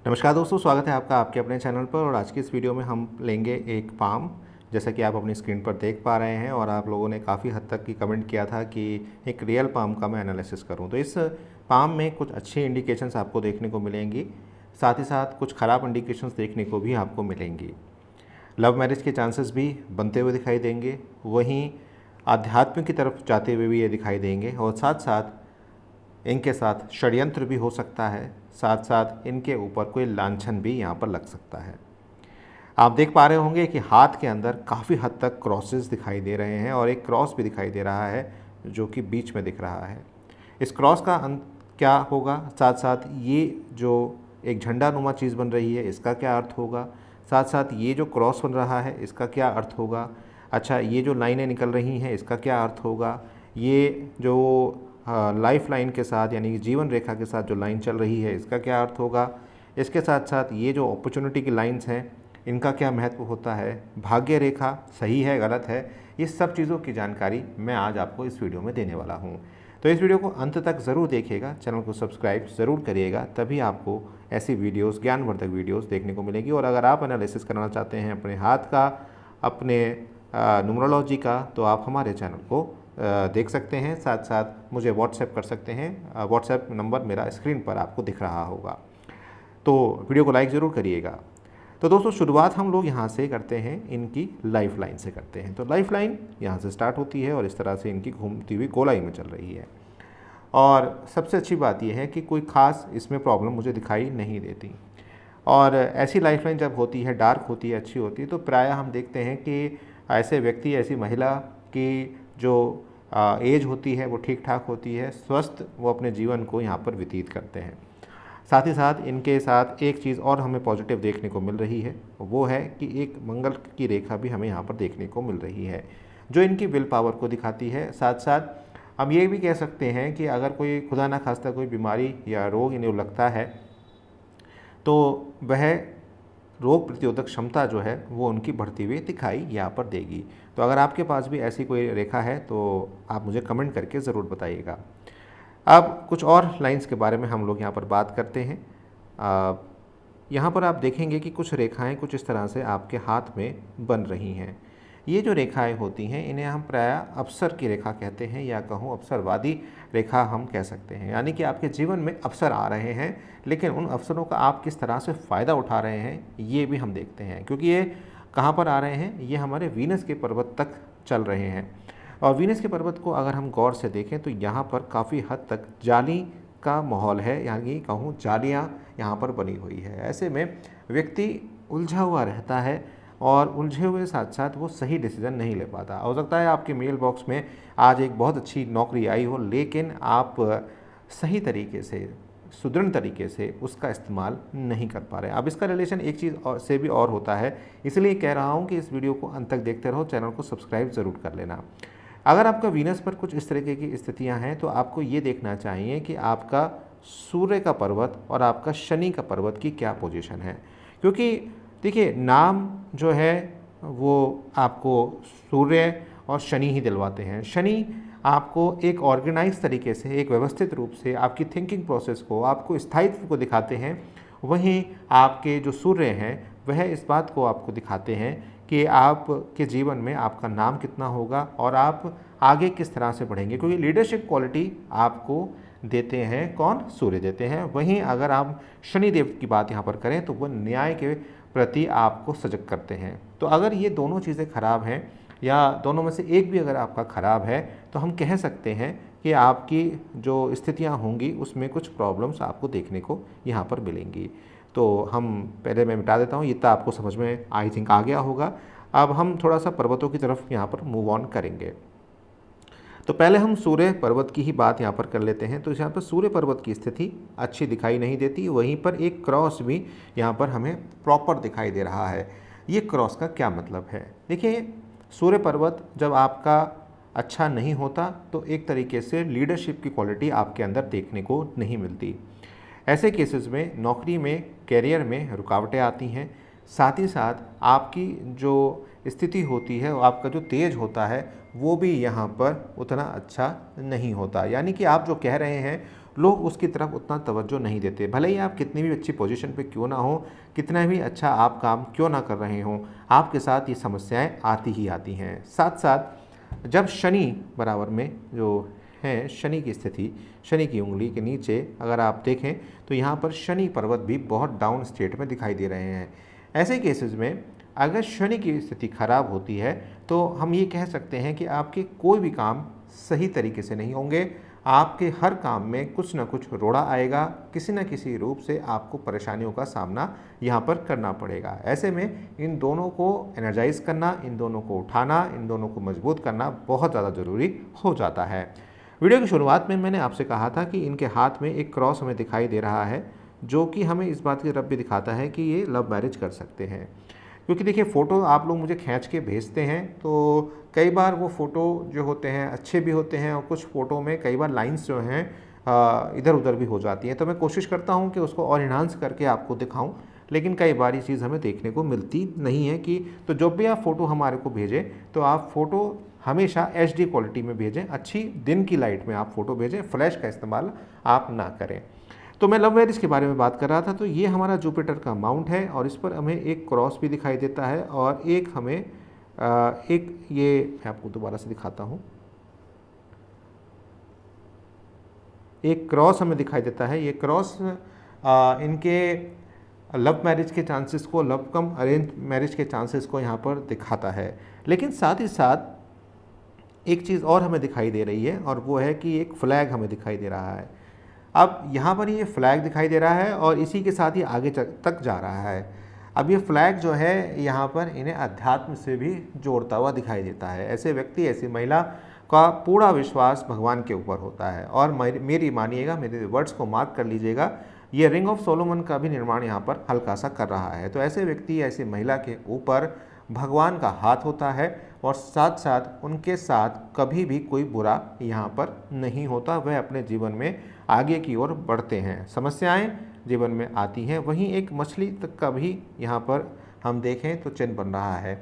नमस्कार दोस्तों, स्वागत है आपका आपके अपने चैनल पर। और आज की इस वीडियो में हम लेंगे एक पाम, जैसा कि आप अपनी स्क्रीन पर देख पा रहे हैं। और आप लोगों ने काफ़ी हद तक की कमेंट किया था कि एक रियल पाम का मैं एनालिसिस करूं। तो इस पाम में कुछ अच्छी इंडिकेशंस आपको देखने को मिलेंगी, साथ ही साथ कुछ ख़राब इंडिकेशंस देखने को भी आपको मिलेंगी। लव मैरिज के चांसेस भी बनते हुए दिखाई देंगे, वहीं आध्यात्म की तरफ जाते हुए भी ये दिखाई देंगे। और साथ साथ इनके साथ षड्यंत्र भी हो सकता है, साथ साथ इनके ऊपर कोई लांछन भी यहाँ पर लग सकता है। आप देख पा रहे होंगे कि हाथ के अंदर काफ़ी हद तक क्रॉसेस दिखाई दे रहे हैं और एक क्रॉस भी दिखाई दे रहा है जो कि बीच में दिख रहा है। इस क्रॉस का अंत क्या होगा, साथ साथ ये जो एक झंडा नुमा चीज़ बन रही है इसका क्या अर्थ होगा, साथ साथ ये जो क्रॉस बन रहा है इसका क्या अर्थ होगा। अच्छा, ये जो लाइनें निकल रही हैं इसका क्या अर्थ होगा। ये जो लाइफ लाइन के साथ यानी जीवन रेखा के साथ जो लाइन चल रही है इसका क्या अर्थ होगा। इसके साथ साथ ये जो अपॉर्चुनिटी की लाइंस हैं इनका क्या महत्व होता है। भाग्य रेखा सही है गलत है, ये सब चीज़ों की जानकारी मैं आज आपको इस वीडियो में देने वाला हूँ। तो इस वीडियो को अंत तक ज़रूर देखिएगा, चैनल को सब्सक्राइब ज़रूर करिएगा, तभी आपको ऐसी वीडियोस, ज्ञानवर्धक वीडियोस देखने को मिलेगी। और अगर आप एनालिसिस करना चाहते हैं अपने हाथ का, अपने न्यूमरोलॉजी का, तो आप हमारे चैनल को देख सकते हैं। साथ साथ मुझे व्हाट्सएप कर सकते हैं, व्हाट्सएप नंबर मेरा स्क्रीन पर आपको दिख रहा होगा। तो वीडियो को लाइक ज़रूर करिएगा। तो दोस्तों, शुरुआत हम लोग यहाँ से करते हैं, इनकी लाइफ लाइन से करते हैं। तो लाइफ लाइन यहाँ से स्टार्ट होती है और इस तरह से इनकी घूमती हुई गोलाई में चल रही है। और सबसे अच्छी बात यह है कि कोई ख़ास इसमें प्रॉब्लम मुझे दिखाई नहीं देती। और ऐसी लाइफ लाइन जब होती है, डार्क होती है, अच्छी होती है, तो प्रायः हम देखते हैं कि ऐसे व्यक्ति, ऐसी महिला की जो एज होती है वो ठीक ठाक होती है, स्वस्थ वो अपने जीवन को यहाँ पर व्यतीत करते हैं। साथ ही साथ इनके साथ एक चीज़ और हमें पॉजिटिव देखने को मिल रही है, वो है कि एक मंगल की रेखा भी हमें यहाँ पर देखने को मिल रही है जो इनकी विल पावर को दिखाती है। साथ साथ हम ये भी कह सकते हैं कि अगर कोई खुदा ना खास्ता कोई बीमारी या रोग इन्हें लगता है तो वह रोग प्रतिरोधक क्षमता जो है वो उनकी बढ़ती हुई दिखाई यहाँ पर देगी। तो अगर आपके पास भी ऐसी कोई रेखा है तो आप मुझे कमेंट करके ज़रूर बताइएगा। अब कुछ और लाइंस के बारे में हम लोग यहाँ पर बात करते हैं। यहाँ पर आप देखेंगे कि कुछ रेखाएं कुछ इस तरह से आपके हाथ में बन रही हैं। ये जो रेखाएं होती हैं इन्हें हम प्रायः अवसर की रेखा कहते हैं, या कहूँ अवसरवादी रेखा हम कह सकते हैं। यानी कि आपके जीवन में अवसर आ रहे हैं, लेकिन उन अवसरों का आप किस तरह से फ़ायदा उठा रहे हैं ये भी हम देखते हैं। क्योंकि ये कहाँ पर आ रहे हैं, ये हमारे वीनस के पर्वत तक चल रहे हैं। और वीनस के पर्वत को अगर हम गौर से देखें तो यहाँ पर काफ़ी हद तक जाली का माहौल है, यानी कहूँ जालियाँ यहाँ पर बनी हुई है। ऐसे में व्यक्ति उलझा हुआ रहता है और उलझे हुए साथ साथ वो सही डिसीजन नहीं ले पाता। हो सकता है आपके मेल बॉक्स में आज एक बहुत अच्छी नौकरी आई हो, लेकिन आप सही तरीके से, सुदृढ़ तरीके से उसका इस्तेमाल नहीं कर पा रहे हैं। अब इसका रिलेशन एक चीज़ और से भी और होता है, इसलिए कह रहा हूँ कि इस वीडियो को अंत तक देखते रहो, चैनल को सब्सक्राइब ज़रूर कर लेना। अगर आपका वीनस पर कुछ इस तरीके की स्थितियाँ हैं तो आपको ये देखना चाहिए कि आपका सूर्य का पर्वत और आपका शनि का पर्वत की क्या पोजीशन है। क्योंकि देखिए, नाम जो है वो आपको सूर्य और शनि ही दिलवाते हैं। शनि आपको एक ऑर्गेनाइज तरीके से, एक व्यवस्थित रूप से आपकी थिंकिंग प्रोसेस को, आपको स्थायित्व को दिखाते हैं। वहीं आपके जो सूर्य हैं वह इस बात को आपको दिखाते हैं कि आपके जीवन में आपका नाम कितना होगा और आप आगे किस तरह से बढ़ेंगे। क्योंकि लीडरशिप क्वालिटी आपको देते हैं कौन, सूर्य देते हैं। वहीं अगर आप शनिदेव की बात यहाँ पर करें तो वह न्याय के प्रति आपको सजग करते हैं। तो अगर ये दोनों चीज़ें खराब हैं या दोनों में से एक भी अगर आपका खराब है तो हम कह सकते हैं कि आपकी जो स्थितियाँ होंगी उसमें कुछ प्रॉब्लम्स आपको देखने को यहाँ पर मिलेंगी। तो हम पहले मैं मिटा देता हूँ, ये तो आपको समझ में आई थिंक आ गया होगा। अब हम थोड़ा सा पर्वतों की तरफ यहाँ पर मूव ऑन करेंगे। तो पहले हम सूर्य पर्वत की ही बात यहाँ पर कर लेते हैं। तो यहाँ पर सूर्य पर्वत की स्थिति अच्छी दिखाई नहीं देती, वहीं पर एक क्रॉस भी यहाँ पर हमें प्रॉपर दिखाई दे रहा है। ये क्रॉस का क्या मतलब है, देखिए, सूर्य पर्वत जब आपका अच्छा नहीं होता तो एक तरीके से लीडरशिप की क्वालिटी आपके अंदर देखने को नहीं मिलती। ऐसे केसेस में नौकरी में, कैरियर में रुकावटें आती हैं। साथ ही साथ आपकी जो स्थिति होती है, आपका जो तेज होता है वो भी यहाँ पर उतना अच्छा नहीं होता। यानी कि आप जो कह रहे हैं लोग उसकी तरफ उतना तवज्जो नहीं देते। भले ही आप कितनी भी अच्छी पोजीशन पे क्यों ना हो, कितना भी अच्छा आप काम क्यों ना कर रहे हों, आपके साथ ये समस्याएं आती ही आती हैं। साथ साथ जब शनि बराबर में जो है, शनि की स्थिति, शनि की उंगली के नीचे अगर आप देखें तो यहाँ पर शनि पर्वत भी बहुत डाउन स्टेट में दिखाई दे रहे हैं। ऐसे केसेस में अगर शनि की स्थिति खराब होती है तो हम ये कह सकते हैं कि आपके कोई भी काम सही तरीके से नहीं होंगे। आपके हर काम में कुछ ना कुछ रोड़ा आएगा, किसी न किसी रूप से आपको परेशानियों का सामना यहाँ पर करना पड़ेगा। ऐसे में इन दोनों को एनर्जाइज करना, इन दोनों को उठाना, इन दोनों को मजबूत करना बहुत ज़्यादा ज़रूरी हो जाता है। वीडियो की शुरुआत में मैंने आपसे कहा था कि इनके हाथ में एक क्रॉस हमें दिखाई दे रहा है, जो कि हमें इस बात की तरफ भी दिखाता है कि ये लव मैरिज कर सकते हैं। क्योंकि देखिए, फ़ोटो आप लोग मुझे खींच के भेजते हैं तो कई बार वो फ़ोटो जो होते हैं अच्छे भी होते हैं और कुछ फ़ोटो में कई बार लाइंस जो हैं इधर उधर भी हो जाती हैं। तो मैं कोशिश करता हूँ कि उसको और इन्हांस करके आपको दिखाऊँ, लेकिन कई बार ये चीज़ हमें देखने को मिलती नहीं है। कि तो जब भी आप फ़ोटो हमारे को भेजें तो आप फ़ोटो हमेशा HD क्वालिटी में भेजें, अच्छी दिन की लाइट में आप फ़ोटो भेजें, फ्लैश का इस्तेमाल आप ना करें। तो मैं लव मैरिज के बारे में बात कर रहा था। तो ये हमारा जुपिटर का माउंट है और इस पर हमें एक क्रॉस भी दिखाई देता है और एक हमें एक ये मैं आपको दोबारा से दिखाता हूँ, एक क्रॉस हमें दिखाई देता है। ये क्रॉस इनके लव मैरिज के चांसेस को, लव कम अरेंज मैरिज के चांसेस को यहाँ पर दिखाता है। लेकिन साथ ही साथ एक चीज़ और हमें दिखाई दे रही है और वो है कि एक फ्लैग हमें दिखाई दे रहा है। अब यहाँ पर ये फ्लैग दिखाई दे रहा है और इसी के साथ ही आगे तक जा रहा है। अब ये फ्लैग जो है यहाँ पर इन्हें अध्यात्म से भी जोड़ता हुआ दिखाई देता है। ऐसे व्यक्ति, ऐसी महिला का पूरा विश्वास भगवान के ऊपर होता है। और मेरी मानिएगा, मेरे वर्ड्स को मार्क कर लीजिएगा, ये रिंग ऑफ सोलोमन का भी निर्माण यहाँ पर हल्का सा कर रहा है। तो ऐसे व्यक्ति, ऐसी महिला के ऊपर भगवान का हाथ होता है और साथ साथ उनके साथ कभी भी कोई बुरा यहाँ पर नहीं होता। वह अपने जीवन में आगे की ओर बढ़ते हैं, समस्याएं जीवन में आती हैं। वहीं एक मछली तक का भी यहाँ पर हम देखें तो चिन्ह बन रहा है।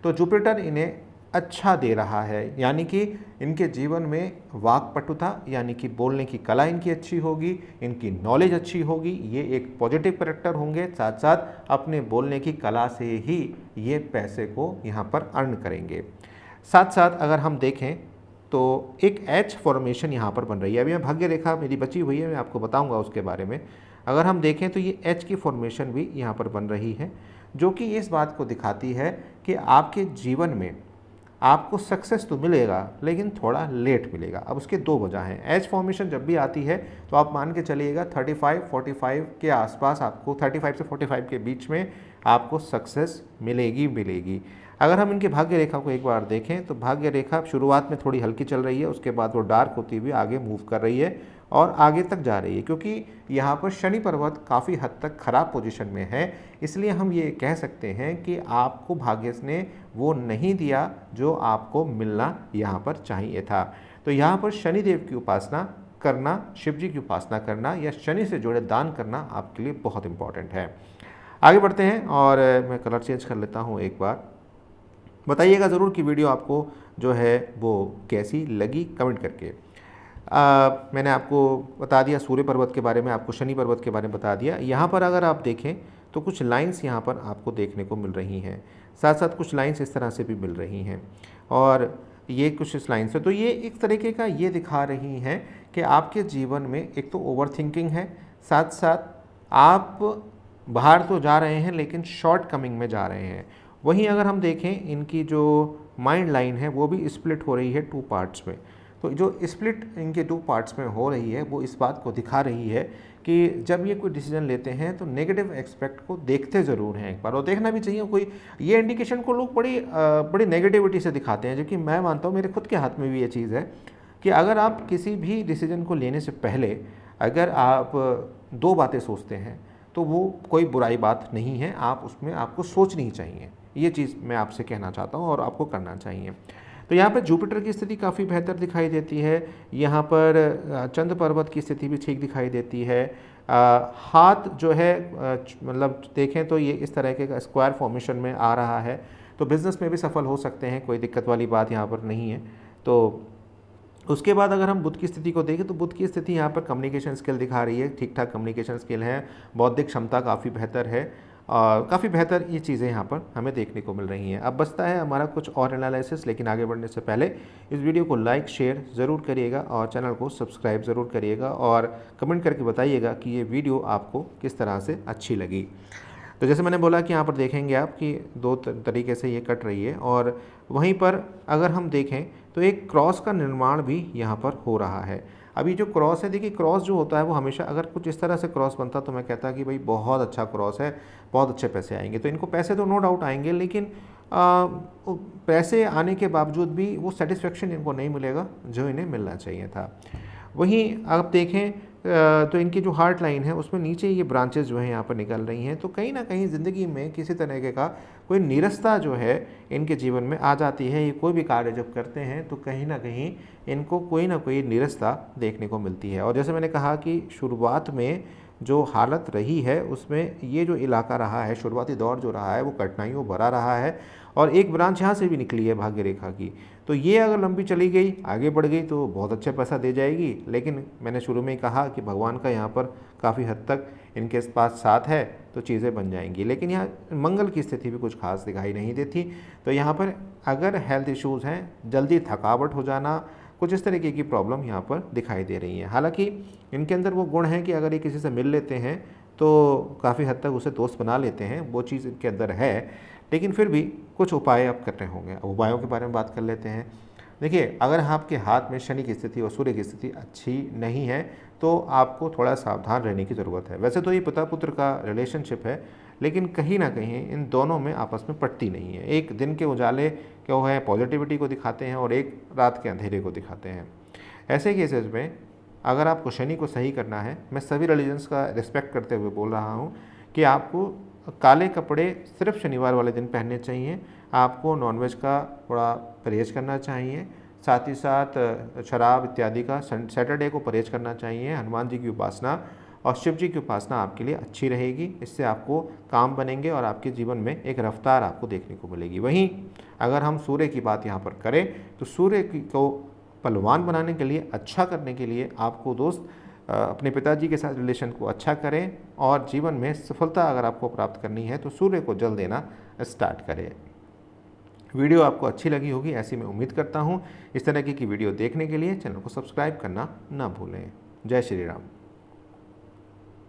तो जुपिटर इन्हें अच्छा दे रहा है, यानी कि इनके जीवन में वाक्पटुता यानी कि बोलने की कला इनकी अच्छी होगी, इनकी नॉलेज अच्छी होगी, ये एक पॉजिटिव कैरेक्टर होंगे। साथ साथ अपने बोलने की कला से ही ये पैसे को यहाँ पर अर्न करेंगे। साथ साथ अगर हम देखें तो एक H फॉर्मेशन यहाँ पर बन रही है। अभी मैं भाग्य रेखा मेरी बची हुई है, मैं आपको बताऊँगा उसके बारे में। अगर हम देखें तो ये H की फॉर्मेशन भी यहाँ पर बन रही है, जो कि इस बात को दिखाती है कि आपके जीवन में आपको सक्सेस तो मिलेगा लेकिन थोड़ा लेट मिलेगा। अब उसके दो वजह हैं। H फॉर्मेशन जब भी आती है तो आप मान के चलिएगा 35-45 के आसपास, आपको 35 से 45 के बीच में आपको सक्सेस मिलेगी। अगर हम इनके भाग्य रेखा को एक बार देखें तो भाग्य रेखा शुरुआत में थोड़ी हल्की चल रही है, उसके बाद वो डार्क होती हुई आगे मूव कर रही है और आगे तक जा रही है। क्योंकि यहाँ पर शनि पर्वत काफ़ी हद तक ख़राब पोजीशन में है, इसलिए हम ये कह सकते हैं कि आपको भाग्य ने वो नहीं दिया जो आपको मिलना यहाँ पर चाहिए था। तो यहाँ पर शनि देव की उपासना करना, शिव जी की उपासना करना या शनि से जुड़े दान करना आपके लिए बहुत इम्पॉर्टेंट है। आगे बढ़ते हैं और मैं कलर चेंज कर लेता हूँ एक बार। बताइएगा ज़रूर कि वीडियो आपको जो है वो कैसी लगी, कमेंट करके। मैंने आपको बता दिया सूर्य पर्वत के बारे में, आपको शनि पर्वत के बारे में बता दिया। यहाँ पर अगर आप देखें तो कुछ लाइंस यहाँ पर आपको देखने को मिल रही हैं, साथ साथ कुछ लाइंस इस तरह से भी मिल रही हैं और ये कुछ इस लाइन से। तो ये एक तरीके का ये दिखा रही हैं कि आपके जीवन में एक तो ओवर थिंकिंग है, साथ साथ आप बाहर तो जा रहे हैं लेकिन शॉर्ट कमिंग में जा रहे हैं। वहीं अगर हम देखें इनकी जो माइंड लाइन है वो भी स्प्लिट हो रही है 2 पार्ट्स में। तो जो स्प्लिट इनके 2 पार्ट्स में हो रही है वो इस बात को दिखा रही है कि जब ये कोई डिसीजन लेते हैं तो नेगेटिव एस्पेक्ट को देखते ज़रूर हैं एक बार, और देखना भी चाहिए। कोई ये इंडिकेशन को लोग बड़ी नेगेटिविटी से दिखाते हैं, जबकि मैं मानता हूँ मेरे खुद के हाथ में भी ये चीज़ है कि अगर आप किसी भी डिसीजन को लेने से पहले अगर आप 2 बातें सोचते हैं तो वो कोई बुराई बात नहीं है, आप उसमें आपको सोचनी चाहिए। ये चीज़ मैं आपसे कहना चाहता हूँ और आपको करना चाहिए। तो यहाँ पर जुपिटर की स्थिति काफ़ी बेहतर दिखाई देती है। यहाँ पर चंद्र पर्वत की स्थिति भी ठीक दिखाई देती है। हाथ जो है मतलब देखें तो ये इस तरह के स्क्वायर फॉर्मेशन में आ रहा है, तो बिज़नेस में भी सफल हो सकते हैं, कोई दिक्कत वाली बात यहाँ पर नहीं है। तो उसके बाद अगर हम बुध की स्थिति को देखें तो बुध की स्थिति यहाँ पर कम्युनिकेशन स्किल दिखा रही है, ठीक ठाक कम्युनिकेशन स्किल है, बौद्धिक क्षमता काफ़ी बेहतर है, काफ़ी बेहतर ये चीज़ें यहाँ पर हमें देखने को मिल रही हैं। अब बचता है हमारा कुछ और एनालिसिस, लेकिन आगे बढ़ने से पहले इस वीडियो को लाइक शेयर ज़रूर करिएगा और चैनल को सब्सक्राइब ज़रूर करिएगा और कमेंट करके बताइएगा कि ये वीडियो आपको किस तरह से अच्छी लगी। तो जैसे मैंने बोला कि यहाँ पर देखेंगे आप कि दो तरीके से ये कट रही है और वहीं पर अगर हम देखें तो एक क्रॉस का निर्माण भी यहाँ पर हो रहा है। अभी जो क्रॉस है, देखिए क्रॉस जो होता है वो हमेशा अगर कुछ इस तरह से क्रॉस बनता तो मैं कहता कि भाई बहुत अच्छा क्रॉस है, बहुत अच्छे पैसे आएंगे। तो इनको पैसे तो नो डाउट आएंगे, लेकिन पैसे आने के बावजूद भी वो सेटिस्फेक्शन इनको नहीं मिलेगा जो इन्हें मिलना चाहिए था। वहीं आप देखें तो इनकी जो हार्ट लाइन है उसमें नीचे ये ब्रांचेस जो हैं यहाँ पर निकल रही हैं। तो कहीं ना कहीं ज़िंदगी में किसी तरीके का कोई निरस्ता जो है इनके जीवन में आ जाती है। ये कोई भी कार्य जब करते हैं तो कहीं ना कहीं इनको कोई ना कोई निरस्ता देखने को मिलती है। और जैसे मैंने कहा कि शुरुआत में जो हालत रही है उसमें ये जो इलाका रहा है, शुरुआती दौर जो रहा है वो कठिनाइयों भरा रहा है और एक ब्रांच यहाँ से भी निकली है भाग्य रेखा की। तो ये अगर लंबी चली गई, आगे बढ़ गई तो बहुत अच्छा पैसा दे जाएगी। लेकिन मैंने शुरू में ही कहा कि भगवान का यहाँ पर काफ़ी हद तक इनके पास साथ है तो चीज़ें बन जाएंगी। लेकिन यहाँ मंगल की स्थिति भी कुछ खास दिखाई नहीं देती। तो यहाँ पर अगर हेल्थ इश्यूज़ हैं, जल्दी थकावट हो जाना, कुछ इस तरीके की प्रॉब्लम यहाँ पर दिखाई दे रही है। हालांकि इनके अंदर वो गुण है कि अगर ये किसी से मिल लेते हैं तो काफ़ी हद तक उसे दोस्त बना लेते हैं, वो चीज़ इनके अंदर है। लेकिन फिर भी कुछ उपाय आप करने होंगे। अब उपायों के बारे में बात कर लेते हैं। देखिए, अगर आपके हाथ में शनि की स्थिति और सूर्य की स्थिति अच्छी नहीं है तो आपको थोड़ा सावधान रहने की ज़रूरत है। वैसे तो ये पिता पुत्र का रिलेशनशिप है, लेकिन कहीं ना कहीं इन दोनों में आपस में पटती नहीं है। एक दिन के उजाले क्यों है पॉजिटिविटी को दिखाते हैं और एक रात के अंधेरे को दिखाते हैं। ऐसे केसेस में अगर आपको शनि को सही करना है, मैं सभी रिलीजन्स का रिस्पेक्ट करते हुए बोल रहा हूँ कि आपको काले कपड़े सिर्फ शनिवार वाले दिन पहनने चाहिए। आपको नॉनवेज का थोड़ा परहेज करना चाहिए, साथ ही साथ शराब इत्यादि का सैटरडे को परहेज करना चाहिए। हनुमान जी की उपासना और शिव जी की उपासना आपके लिए अच्छी रहेगी। इससे आपको काम बनेंगे और आपके जीवन में एक रफ्तार आपको देखने को मिलेगी। वहीं अगर हम सूर्य की बात यहाँ पर करें तो सूर्य को बलवान बनाने के लिए, अच्छा करने के लिए आपको दोस्त अपने पिताजी के साथ रिलेशन को अच्छा करें और जीवन में सफलता अगर आपको प्राप्त करनी है तो सूर्य को जल देना स्टार्ट करें। वीडियो आपको अच्छी लगी होगी ऐसी मैं उम्मीद करता हूँ। इस तरह की वीडियो देखने के लिए चैनल को सब्सक्राइब करना ना भूलें। जय श्री राम।